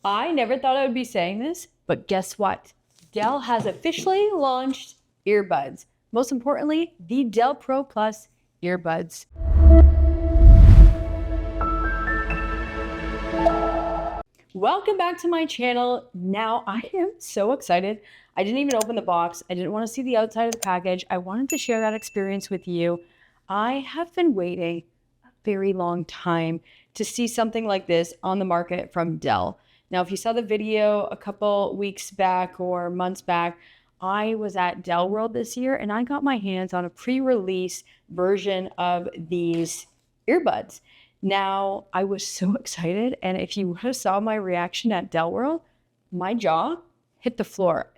I never thought I would be saying this, but guess what? Dell has officially launched earbuds. Most importantly, the Dell Pro Plus earbuds. Welcome back to my channel. Now I am so excited. I didn't even open the box. I didn't want to see the outside of the package. I wanted to share that experience with you. I have been waiting a very long time to see something like this on the market from Dell. Now, if you saw the video a couple weeks back or months back, I was at Dell World this year and I got my hands on a pre-release version of these earbuds. Now, I was so excited, and if you would have saw my reaction at Dell World, my jaw hit the floor.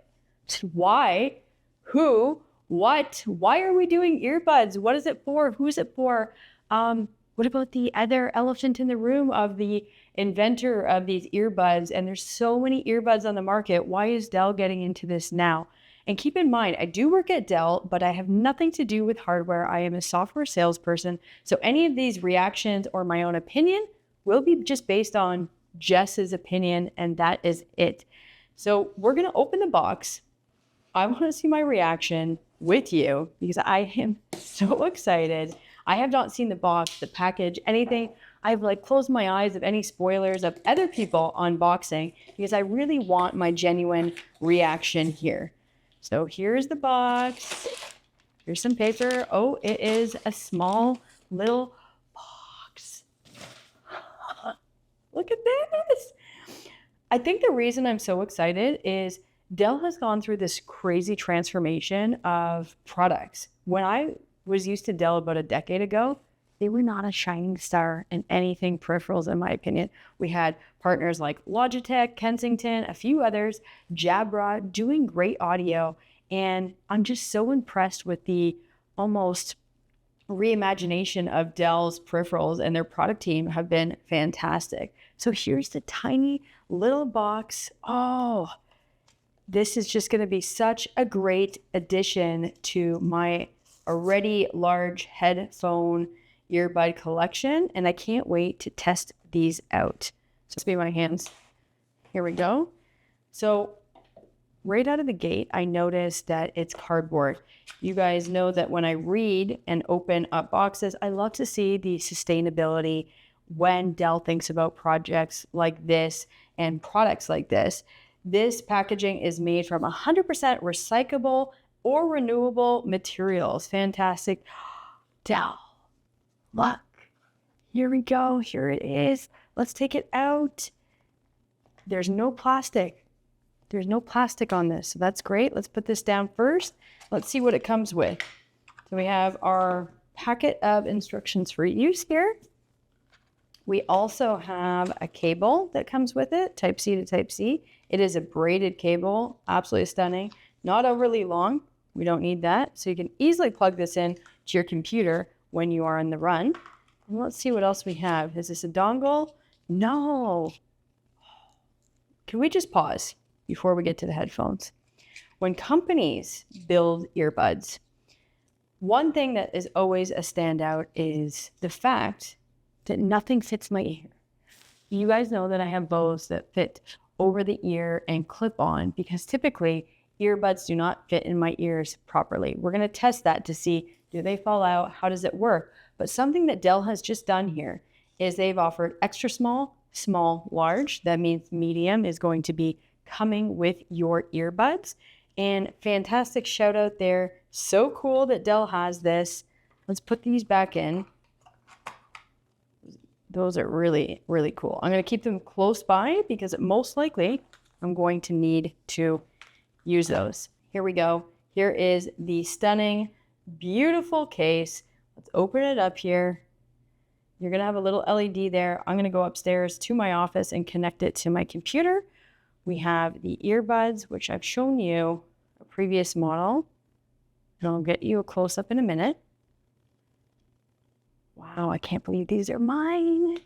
Why? Who? What? Why are we doing earbuds? What is it for? Who's it for? What about the other elephant in the room of the inventor of these earbuds? And there's so many earbuds on the market. Why is Dell getting into this now? And keep in mind, I do work at Dell, but I have nothing to do with hardware. I am a software salesperson. So any of these reactions or my own opinion will be just based on Jess's opinion, and that is it. So we're going to open the box. I want to see my reaction with you because I am so excited. I have not seen the box, the package, anything. I've closed my eyes of any spoilers of other people unboxing because I really want my genuine reaction here. So here's the box. Here's some paper. Oh, it is a small little box. Look at this. I think the reason I'm so excited is Dell has gone through this crazy transformation of products. When I was used to Dell about a decade ago, they were not a shining star in anything peripherals, in my opinion. We had partners like Logitech, Kensington, a few others, Jabra, doing great audio. And I'm just so impressed with the almost reimagination of Dell's peripherals, and their product team have been fantastic. So here's the tiny little box. Oh, this is just going to be such a great addition to my already large headphone earbud collection, and I can't wait to test these out. So let's be my hands. Here we go. So right out of the gate, I noticed that it's cardboard. You guys know that when I read and open up boxes, I love to see the sustainability when Dell thinks about projects like this and products like this. This packaging is made from 100% recyclable or renewable materials. Fantastic. Dell, look, here we go. Here it is. Let's take it out. There's no plastic. There's no plastic on this, so that's great. Let's put this down first. Let's see what it comes with. So we have our packet of instructions for use here. We also have a cable that comes with it, Type C to Type C. It is a braided cable, absolutely stunning. Not overly long. We don't need that. So you can easily plug this in to your computer when you are on the run. And let's see what else we have. Is this a dongle? No. Can we just pause before we get to the headphones? When companies build earbuds, one thing that is always a standout is the fact that nothing fits my ear. You guys know that I have bows that fit over the ear and clip on because typically earbuds do not fit in my ears properly. We're going to test that to see, do they fall out? How does it work? But something that Dell has just done here is they've offered extra small, small, large. That means medium is going to be coming with your earbuds. And fantastic shout out there. So cool that Dell has this. Let's put these back in. Those are really, really cool. I'm going to keep them close by because most likely I'm going to need to use those. Here we go. Here is the stunning, beautiful case. Let's open it up here. You're going to have a little LED there. I'm going to go upstairs to my office and connect it to my computer. We have the earbuds, which I've shown you a previous model. And I'll get you a close-up in a minute. Wow, I can't believe these are mine.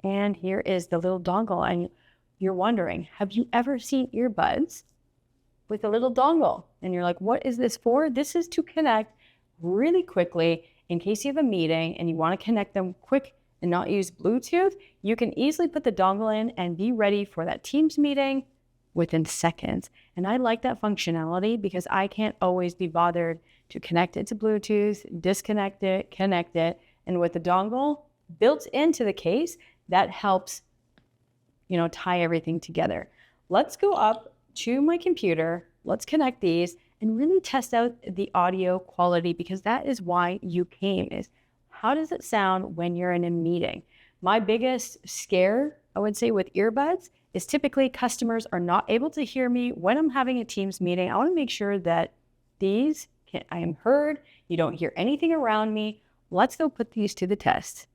And here is the little dongle. And you're wondering, have you ever seen earbuds with a little dongle? And you're like, what is this for? This is to connect really quickly in case you have a meeting and you want to connect them quick and not use Bluetooth, you can easily put the dongle in and be ready for that Teams meeting within seconds. And I like that functionality because I can't always be bothered to connect it to Bluetooth, disconnect it, connect it. And with the dongle built into the case, that helps, tie everything together. Let's go up to my computer. Let's connect these and really test out the audio quality, because that is why you came, is how does it sound when you're in a meeting? My biggest scare, I would say, with earbuds is typically customers are not able to hear me when I'm having a Teams meeting. I want to make sure that I am heard. You don't hear anything around me. Let's go put these to the test.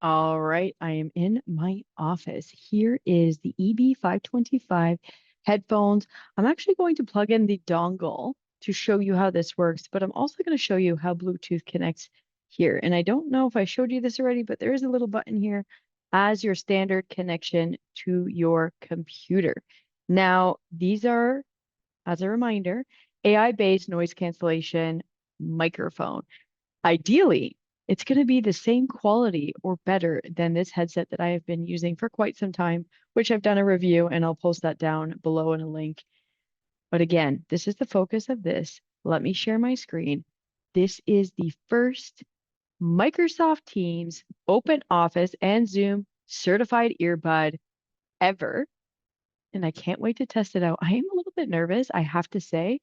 All right, I am in my office. Here is the EB525 headphones. I'm actually going to plug in the dongle to show you how this works, but I'm also going to show you how Bluetooth connects here. And I don't know if I showed you this already, but there is a little button here as your standard connection to your computer. Now, these are, as a reminder, AI-based noise cancellation microphone. Ideally, it's going to be the same quality or better than this headset that I have been using for quite some time, which I've done a review, and I'll post that down below in a link. But again, this is the focus of this. Let me share my screen. This is the first Microsoft Teams, Open Office, and Zoom certified earbud ever. And I can't wait to test it out. I am a little bit nervous, I have to say.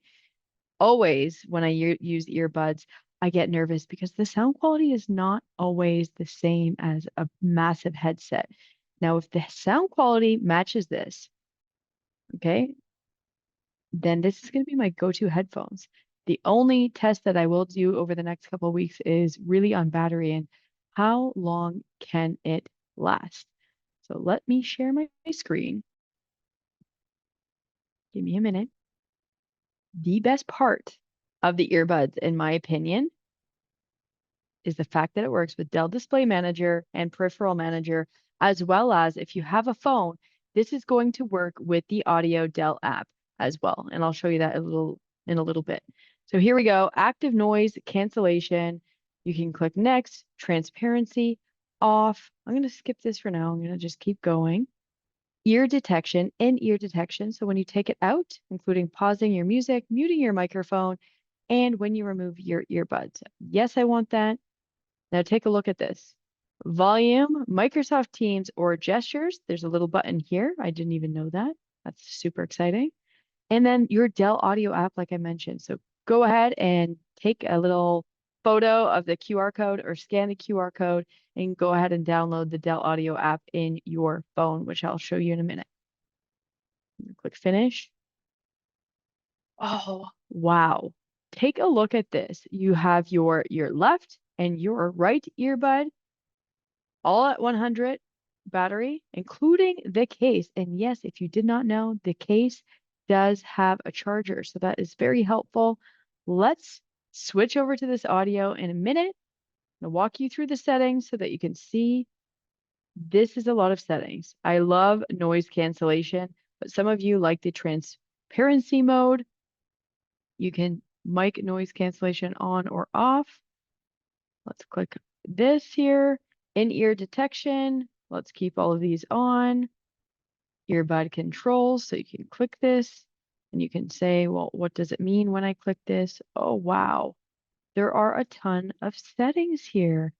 Always when I use earbuds, I get nervous because the sound quality is not always the same as a massive headset. Now, if the sound quality matches this, okay, then this is going to be my go-to headphones. The only test that I will do over the next couple of weeks is really on battery and how long can it last. So let me share my screen. Give me a minute. The best part of the earbuds, in my opinion, is the fact that it works with Dell Display Manager and Peripheral Manager, as well as if you have a phone, this is going to work with the Audio Dell app as well. And I'll show you that in a little bit. So here we go, active noise cancellation. You can click next, transparency, off. I'm going to skip this for now. I'm going to just keep going. Ear detection, in-ear detection. So when you take it out, including pausing your music, muting your microphone, and when you remove your earbuds. Yes, I want that. Now take a look at this. Volume, Microsoft Teams, or gestures. There's a little button here. I didn't even know that. That's super exciting. And then your Dell Audio app, like I mentioned. So go ahead and take a little photo of the QR code or scan the QR code and go ahead and download the Dell Audio app in your phone, which I'll show you in a minute. Click finish. Oh, wow. Take a look at this. You have your left and your right earbud all at 100 battery, including the case. And yes, if you did not know, the case does have a charger. So that is very helpful. Let's switch over to this audio in a minute. I'm going to walk you through the settings so that you can see this is a lot of settings. I love noise cancellation, but some of you like the transparency mode. You can mic noise cancellation on or off. Let's click this here. In-ear detection. Let's keep all of these on. Earbud controls. So you can click this and you can say, well, what does it mean when I click this? Oh, wow. There are a ton of settings here.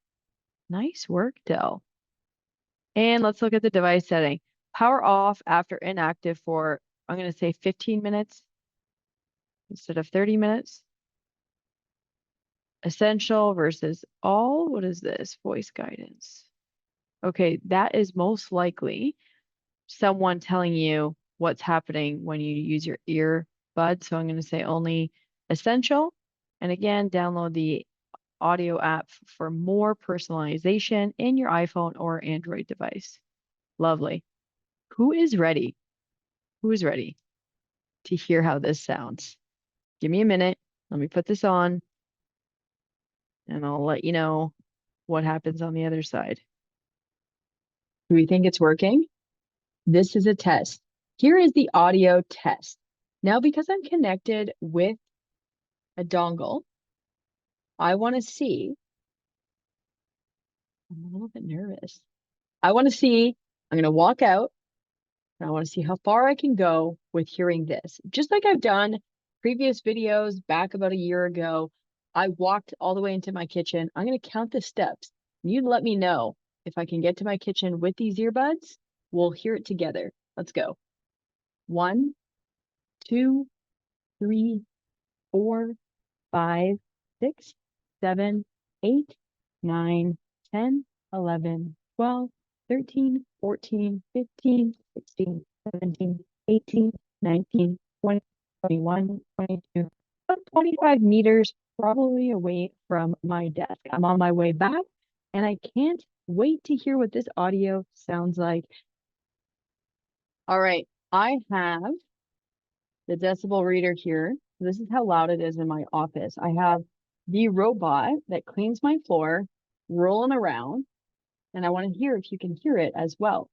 Nice work, Dell. And let's look at the device setting. Power off after inactive for, I'm going to say 15 minutes instead of 30 minutes. Essential versus all. What is this? Voice guidance. Okay, that is most likely someone telling you what's happening when you use your earbud. So I'm going to say only essential. And again, download the audio app for more personalization in your iPhone or Android device. Lovely. Who is ready? Who is ready to hear how this sounds? Give me a minute. Let me put this on and I'll let you know what happens on the other side. Do we think it's working? This is a test. Here is the audio test. Now, because I'm connected with a dongle, I want to see. I'm a little bit nervous. I'm going to walk out and I want to see how far I can go with hearing this. Just like I've done previous videos back about a year ago, I walked all the way into my kitchen. I'm going to count the steps. You let me know if I can get to my kitchen with these earbuds. We'll hear it together. Let's go. 1, 2, 3, 4, 5, 6, 7, 8, 9, 10, 11, 12, 13, 14, 15, 16, 17, 18, 19, 20, 21, 22, about 25 meters probably away from my desk. I'm on my way back and I can't wait to hear what this audio sounds like. All right, I have the decibel reader here. This is how loud it is in my office. I have the robot that cleans my floor rolling around, and I want to hear if you can hear it as well.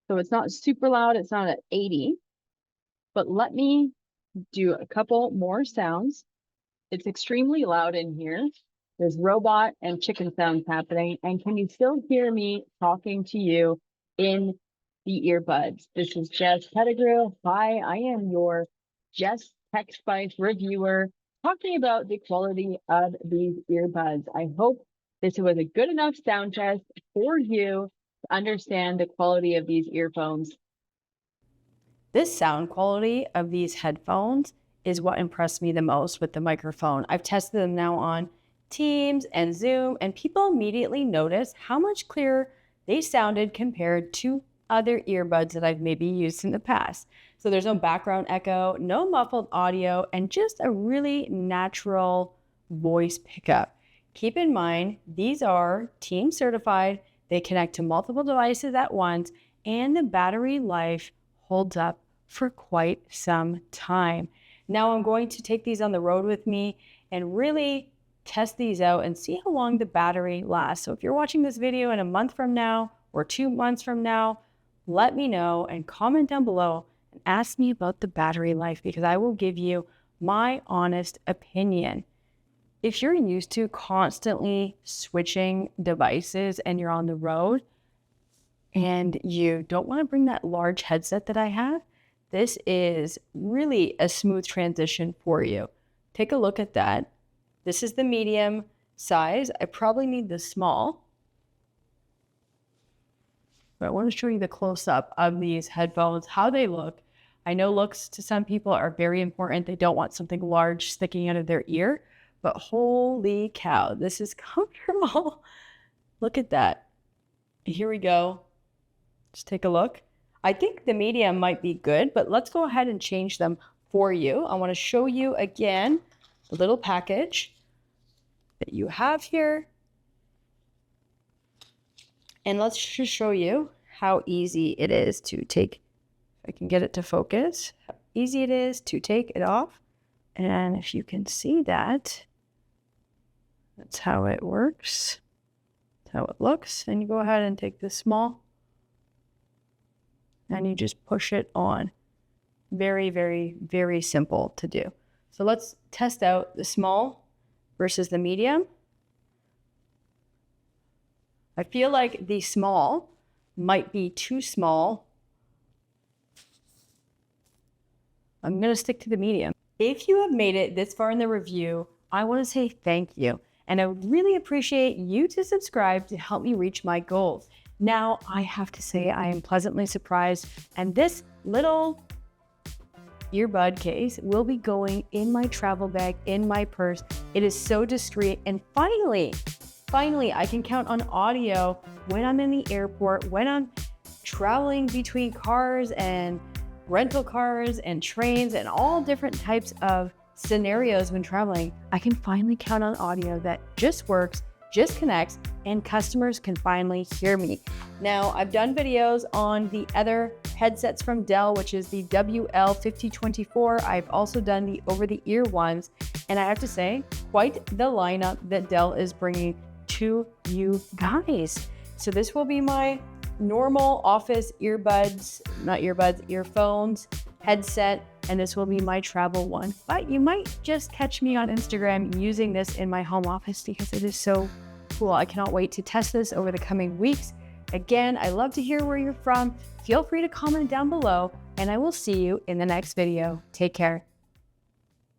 So it's not super loud. It's not at 80, but let me do a couple more sounds. It's extremely loud in here. There's robot and chicken sounds happening. And can you still hear me talking to you in the earbuds? This is Jess Pettigrew. Hi, I am your Jess Tech Spice reviewer talking about the quality of these earbuds. I hope this was a good enough sound test for you to understand the quality of these earphones. This sound quality of these headphones is what impressed me the most with the microphone. I've tested them now on Teams and Zoom, and people immediately notice how much clearer they sounded compared to other earbuds that I've maybe used in the past. So there's no background echo, no muffled audio, and just a really natural voice pickup. Keep in mind, these are team certified, they connect to multiple devices at once, and the battery life holds up for quite some time. Now I'm going to take these on the road with me and really test these out and see how long the battery lasts. So if you're watching this video in a month from now or 2 months from now, let me know and comment down below and ask me about the battery life, because I will give you my honest opinion. If you're used to constantly switching devices and you're on the road and you don't want to bring that large headset that I have, this is really a smooth transition for you. Take a look at that. This is the medium size. I probably need the small, but I want to show you the close-up of these headphones, how they look. I know looks to some people are very important. They don't want something large sticking out of their ear, but holy cow, this is comfortable. Look at that. Here we go. Just take a look. I think the medium might be good, but let's go ahead and change them for you. I want to show you again the little package that you have here. And let's just show you how easy it is to take, if I can get it to focus, how easy it is to take it off. And if you can see that, that's how it works. That's how it looks. And you go ahead and take this small and you just push it on. Very, very, very simple to do. So let's test out the small versus the medium. I feel like the small might be too small. I'm going to stick to the medium. If you have made it this far in the review, I want to say thank you. And I would really appreciate you to subscribe to help me reach my goals. Now, I have to say I am pleasantly surprised, and this little earbud case will be going in my travel bag, in my purse. It is so discreet, and finally, I can count on audio when I'm in the airport, when I'm traveling between cars and rental cars and trains and all different types of scenarios when traveling. I can finally count on audio that just works, just connects, and customers can finally hear me. Now, I've done videos on the other headsets from Dell, which is the WL5024. I've also done the over-the-ear ones, and I have to say, quite the lineup that Dell is bringing to you guys. So this will be my normal office earbuds, not earbuds, earphones, headset, and this will be my travel one. But you might just catch me on Instagram using this in my home office because it is so cool. I cannot wait to test this over the coming weeks Again, I love to hear where you're from. Feel free to comment down below, and I will see you in the next video. Take care.